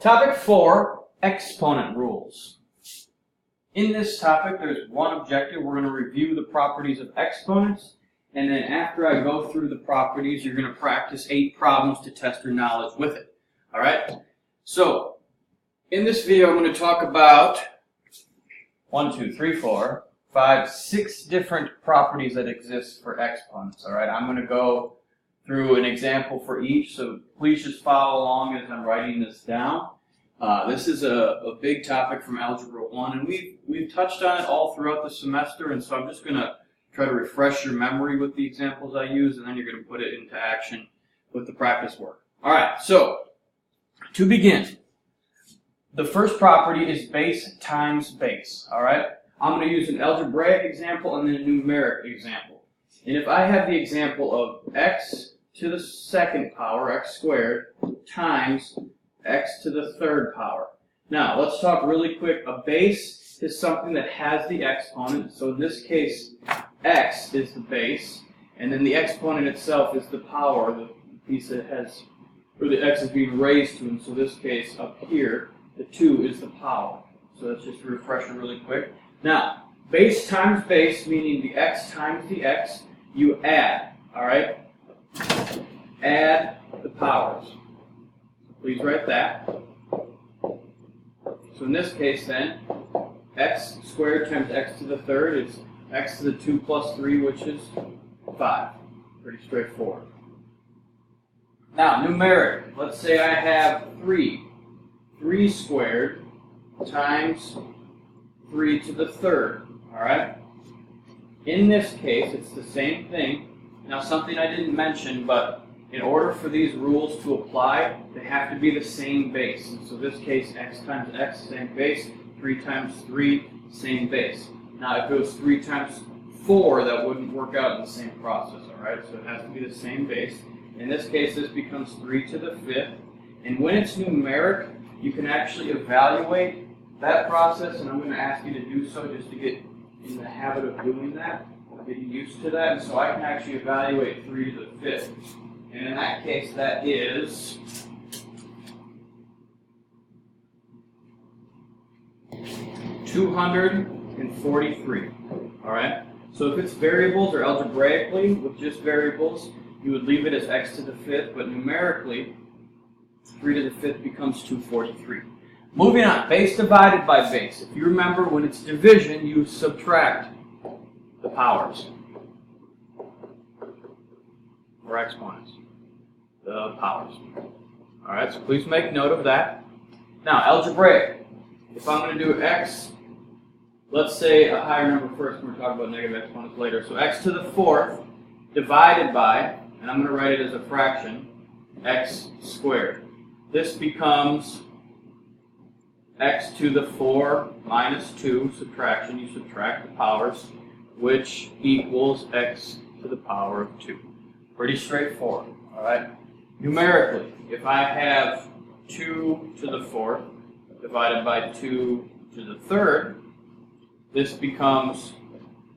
Topic 4, exponent rules. In this topic, there's one objective. We're going to review the properties of exponents, and then after I go through the properties, you're going to practice 8 problems to test your knowledge with it. All right? So, in this video, I'm going to talk about 6 different properties that exist for exponents. All right? I'm going to go through an example for each, so please just follow along as I'm writing this down. This is a big topic from Algebra 1, and we've touched on it all throughout the semester, and so I'm just going to try to refresh your memory with the examples I use, and then you're going to put it into action with the practice work. All right, so to begin, the first property is base times base. All right, I'm going to use an algebraic example and then a numeric example. And if I have the example of x to the second power, x squared, times x to the third power. Now, let's talk really quick. A base is something that has the exponent. So in this case, x is the base, and then the exponent itself is the power, the piece that has, or the x is being raised to. And so in this case, up here, the 2 is the power. So that's just a refresher really quick. Now, base times base, meaning the x times the x, you add, all right? Add the powers. Please write that. So in this case then, x squared times x to the third is x to the 2 plus 3, which is 5. Pretty straightforward. Now, numeric. Let's say I have 3. 3 squared times 3 to the third. All right? In this case, it's the same thing. Now, something I didn't mention, but in order for these rules to apply, they have to be the same base. And so in this case, x times x, same base. 3 times 3, same base. Now, if it was 3 times 4, that wouldn't work out in the same process, all right? So it has to be the same base. In this case, this becomes 3 to the 5th. And when it's numeric, you can actually evaluate that process, and I'm going to ask you to do so just to get in the habit of doing that, getting used to that. And so I can actually evaluate 3 to the 5th. And in that case, that is 243. All right? So if it's variables or algebraically with just variables, you would leave it as x to the 5th, but numerically, 3 to the 5th becomes 243. Moving on, base divided by base. If you remember, when it's division, you subtract the powers, or exponents, the powers. All right, so please make note of that. Now, algebraic. If I'm going to do x, let's say a higher number first, and we're talking about negative exponents later. So x to the 4th divided by, and I'm going to write it as a fraction, x squared. This becomes x to the 4 minus 2, subtraction. You subtract the powers, which equals x to the power of 2. Pretty straightforward, all right? Numerically, if I have 2 to the 4th divided by 2 to the 3rd, this becomes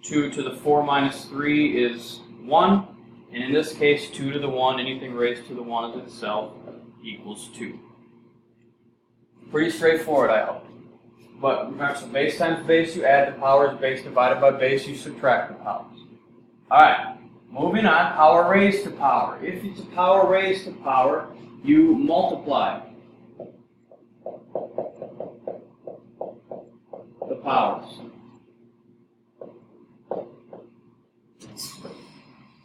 2 to the 4 minus 3 is 1. And in this case, 2 to the 1, anything raised to the 1 is itself, equals 2. Pretty straightforward, I hope. But remember, so base times base, you add the powers. Base divided by base, you subtract the powers. All right, moving on, power raised to power. If it's a power raised to power, you multiply the powers.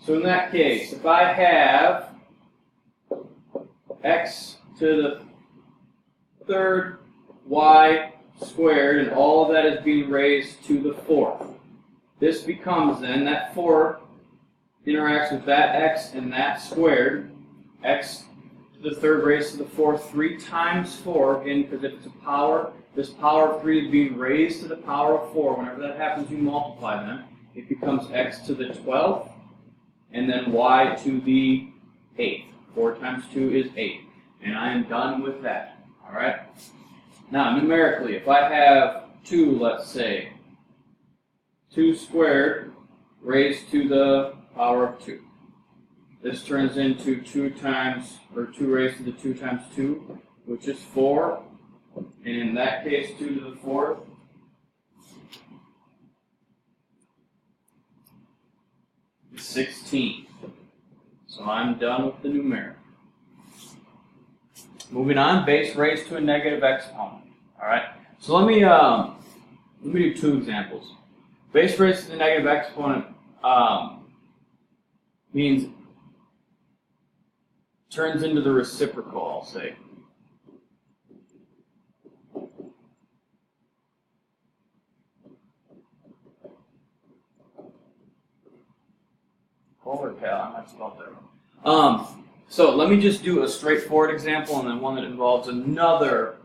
So in that case, if I have x to the 3rd, y squared, and all of that is being raised to the 4th. This becomes then, that 4 interacts with that x and that squared, x to the 3rd raised to the 4th, 3 times 4, again, because if it's a power, this power of 3 is being raised to the power of 4. Whenever that happens, you multiply them. It becomes x to the 12th, and then y to the 8th. 4 times 2 is 8. And I am done with that. All right? Now, numerically, if I have 2, let's say, 2 squared raised to the power of 2. This turns into 2 times, or 2 raised to the 2 times 2, which is 4, and in that case 2 to the 4th is 16. So I'm done with the numeric. Moving on, base raised to a negative exponent. All right. So let me do 2 examples. Base raised to the negative exponent means turns into the reciprocal, I'll say. Overkill, I might spell that wrong. So let me just do a straightforward example and then one that involves another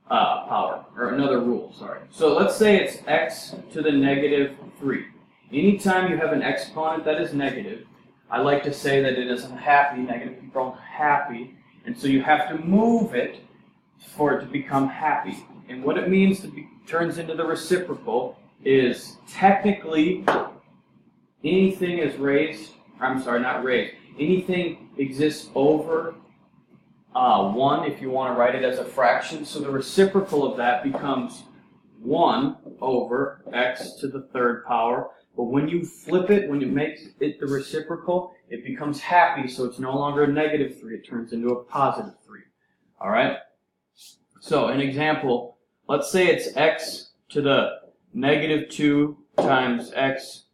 power, or another rule, sorry. So let's say it's x to the negative 3. Anytime you have an exponent that is negative, I like to say that it is unhappy, negative people are unhappy, and so you have to move it for it to become happy. And what it means to be turns into the reciprocal is technically anything is raised, I'm sorry, not raised, anything exists over 1 if you want to write it as a fraction. So the reciprocal of that becomes 1 over x to the 3rd power. But when you flip it, when you make it the reciprocal, it becomes happy, so it's no longer a negative 3. It turns into a positive 3. All right? So an example, let's say it's x to the negative 2 times x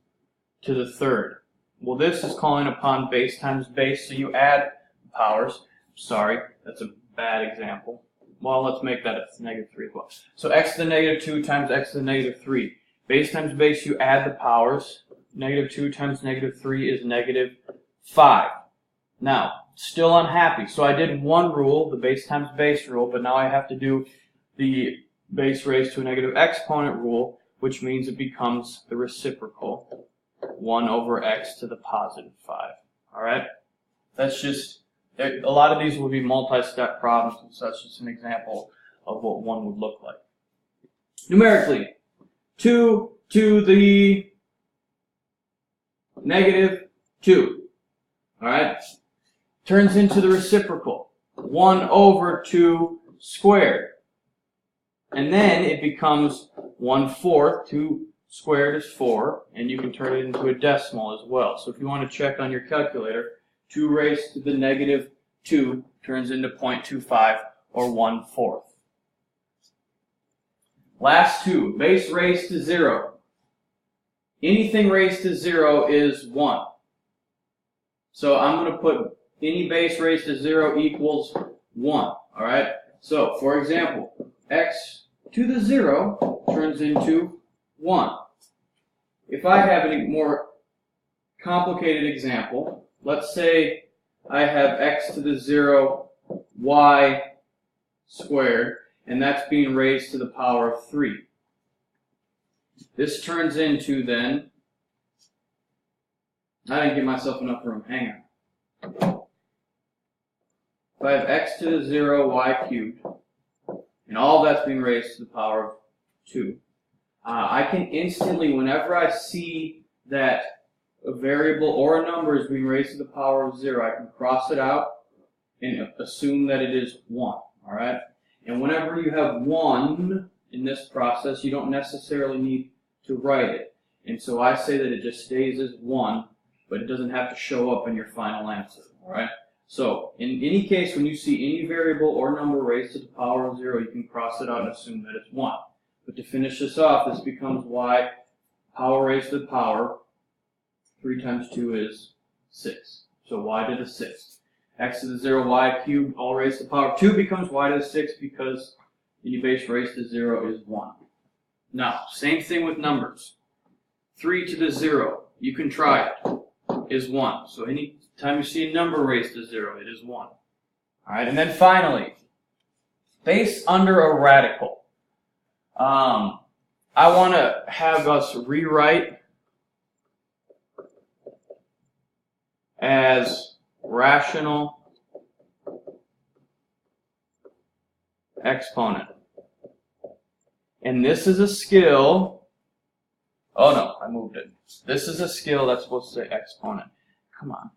to the 3rd. Well, this is calling upon base times base, so you add powers. Sorry, that's a bad example. Well, let's make that a negative 3 as well. So x to the negative 2 times x to the negative 3. Base times base, you add the powers. Negative 2 times negative 3 is negative 5. Now, still unhappy. So I did one rule, the base times base rule, but now I have to do the base raised to a negative exponent rule, which means it becomes the reciprocal, 1 over x to the positive 5. All right? That's just, a lot of these will be multi-step problems, and such. Just an example of what one would look like. Numerically, 2 to the negative 2. All right? Turns into the reciprocal, 1 over 2 squared. And then it becomes 1/4. 2 squared is 4, and you can turn it into a decimal as well. So if you want to check on your calculator, 2 raised to the negative 2 turns into 0.25, or 1/4. Last 2, base raised to 0. Anything raised to 0 is 1. So I'm going to put any base raised to 0 equals 1. All right? So, for example, x to the 0 turns into 1. If I have a more complicated example, let's say I have x to the 0 y squared, and that's being raised to the power of 3. This turns into then, I didn't give myself enough room, hang on. If I have x to the 0 y cubed, and all that's being raised to the power of 2, I can instantly, whenever I see that a variable or a number is being raised to the power of 0, I can cross it out and assume that it is 1. All right? And whenever you have 1 in this process, you don't necessarily need to write it. And so I say that it just stays as 1, but it doesn't have to show up in your final answer. All right? So in any case, when you see any variable or number raised to the power of 0, you can cross it out and assume that it's 1. But to finish this off, this becomes y power raised to the power. 3 times 2 is 6. So y to the 6. X to the 0, y cubed, all raised to the power of 2 becomes y to the 6 because any base raised to 0 is 1. Now, same thing with numbers. 3 to the 0, you can try it, is 1. So any time you see a number raised to 0, it is 1. All right, and then finally, base under a radical. I want to have us rewrite as rational exponent. And this is a skill. Oh no, I moved it. This is a skill that's supposed to say exponent. Come on.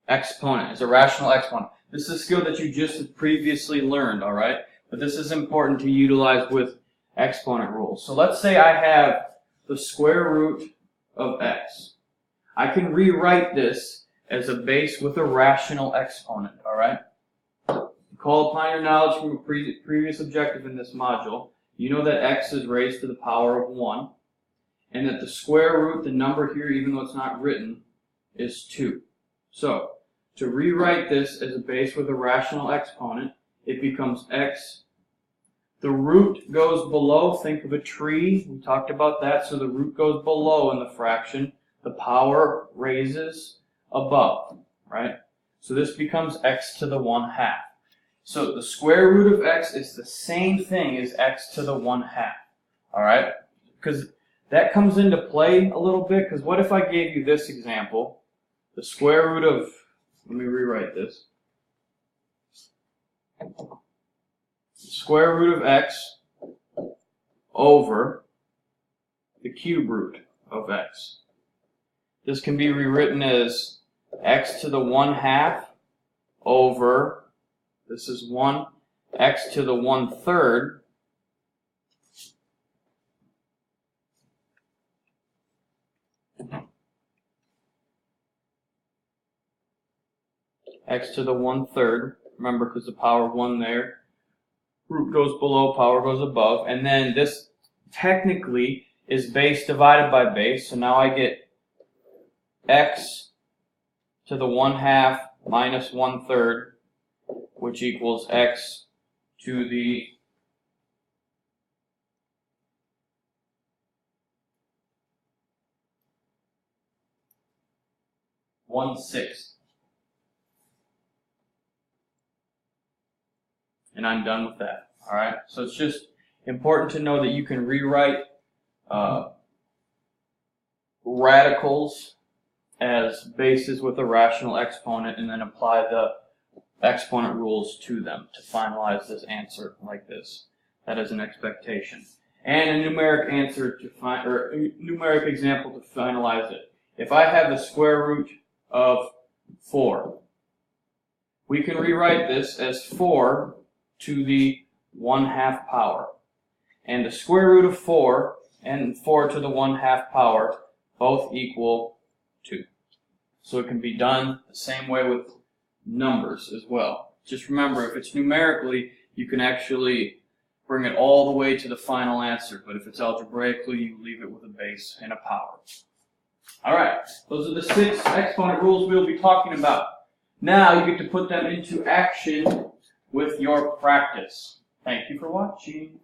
exponent, as a rational exponent. This is a skill that you just previously learned, all right? But this is important to utilize with exponent rules. So let's say I have the square root of x. I can rewrite this as a base with a rational exponent, all right? Call upon your knowledge from a previous objective in this module. You know that x is raised to the power of 1, and that the square root, the number here, even though it's not written, is 2. So, to rewrite this as a base with a rational exponent, it becomes x. The root goes below. Think of a tree. We talked about that. So the root goes below in the fraction. The power raises above, right? So this becomes x to the 1/2. So the square root of x is the same thing as x to the 1/2, all right? Because that comes into play a little bit, because what if I gave you this example? The square root of, let me rewrite this. The square root of x over the cube root of x. This can be rewritten as x to the 1/2 over, this is 1, x to the 1/3 x to the 1/3, remember, because the power of 1 there, root goes below, power goes above, and then this technically is base divided by base, so now I get x to the 1/2 minus 1/3, which equals x to the 1/6. And I'm done with that. All right. So it's just important to know that you can rewrite radicals as bases with a rational exponent, and then apply the exponent rules to them to finalize this answer like this. That is an expectation, and a numeric answer to or a numeric example to finalize it. If I have the square root of 4, we can rewrite this as 4 to the 1/2 power. And the square root of 4 and 4 to the 1/2 power both equal 2. So it can be done the same way with numbers as well. Just remember, if it's numerically, you can actually bring it all the way to the final answer. But if it's algebraically, you leave it with a base and a power. Alright, those are the 6 exponent rules we'll be talking about. Now you get to put them into action with your practice. Thank you for watching.